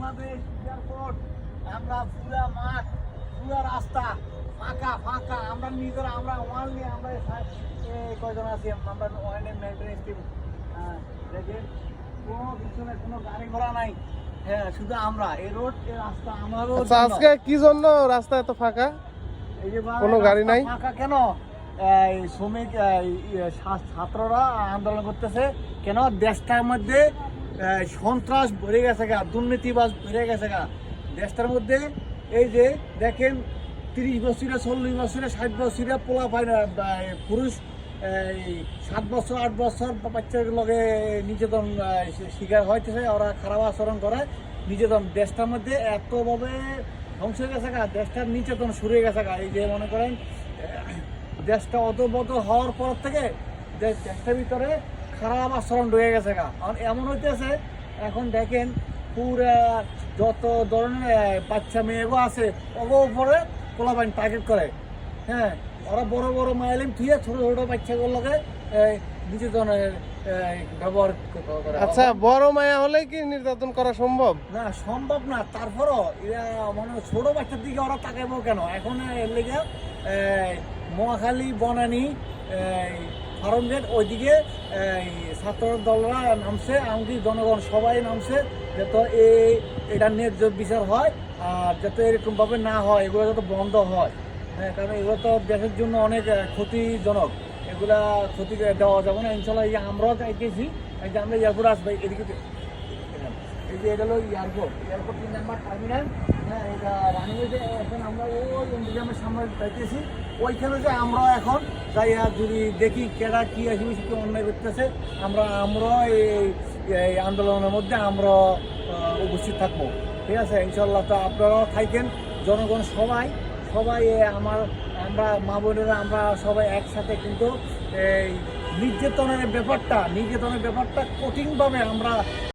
Bangladesh airport, আমরা পুরা মাঠ, পুরা রাস্তা ফাঁকা ফাঁকা। আমরা নিজেরা আমরা ওয়াল নিয়ে আমরা কয়জন আছি, আমরা ওয়ানের মেনটেন্স টিম। দেখেন কোনো কিছু না, কোনো গাড়ি ঘোড়া নাই। হ্যাঁ, শুধু আমরা এই রোড, এই রাস্তা আমারও। আচ্ছা, আজকে কি জন্য রাস্তা এত ফাঁকা? এই যে কোনো গাড়ি নাই ফাঁকা কেন? শ্রমিক ছাত্ররা আন্দোলন করতেছে কেন? দেশটার মধ্যে সন্ত্রাস বেড়ে গেছে গা, দুর্নীতিবাজ বেড়ে গেছে গা দেশটার মধ্যে। এই যে দেখেন 30 বছরে, 40 বছরে, 60 বছরে পোলা পায় না, পুরুষ 7 বছর 8 বছর বাচ্চার লগে নির্যাতন শিকার হইতেছে। ওরা খারাপ আচরণ করে নির্যাতন। দেশটার মধ্যে এতভাবে ধ্বংস হয়ে গেছে গা, দেশটার নির্যাতন শুরু হয়ে গেছে গা। এই যে মনে করেন দেশটা অতবত হওয়ার পর থেকে দেশটার ভিতরে খারাপ আচরণ রয়ে গেছে গা। আর এমন হইতেছে এখন দেখেন পুরা যত ধরনের বাচ্চা মেয়েগো আছে ওগো উপরে পোলাপাইন টার্গেট করে। হ্যাঁ, ওরা বড় বড় মাইলিম থুয়ে ছোট ছোট বাচ্চাগুলোকে নির্যাতনের ব্যবহার করে। আচ্ছা, বড় মায়া হলে কি নির্যাতন করা সম্ভব? না, সম্ভব না। তারপরও এরা মানে ছোট বাচ্চার দিকে ওরা তাকাইবো কেন? এখন এর লেগে মহাখালী, বনানী, ফার্মগেট ওইদিকে ছাত্র দলরা নামছে, এমনকি জনগণ সবাই নামছে যাতে এটা ন্যায্য বিচার হয় আর যাতে এরকমভাবে না হয়, এগুলো যাতে বন্ধ হয়। হ্যাঁ, কারণ এগুলো তো দেশের জন্য অনেক ক্ষতিজনক, এগুলা ক্ষতি দেওয়া যাবে না। ইনশাল্লাহ এই যে আমরাও চাইতেছি, এই যে আমরা এয়ারপোর্ট আসবো এদিকে, এই যে এটা হলো এয়ারপোর্ট 3 নাম্বার টার্মিনাল। হ্যাঁ, এটা রানিগঞ্জে। এখন আমরা ওই ইন্ডিয়ামের সামনে যাইতেছি, ওইখানে যে আমরা এখন যাই যদি দেখি কেডা কি আসবে কি অন্যায় করতেছে, আমরা এই আন্দোলনের মধ্যে আমরা উপস্থিত থাকবো। ঠিক আছে, ইনশাল্লাহ। তো আপনারাও থাকেন, জনগণ সবাই সবাই আমরা মা বোনেরা আমরা সবাই একসাথে কিন্তু এই নির্যাতনের ব্যাপারটা কঠিনভাবে আমরা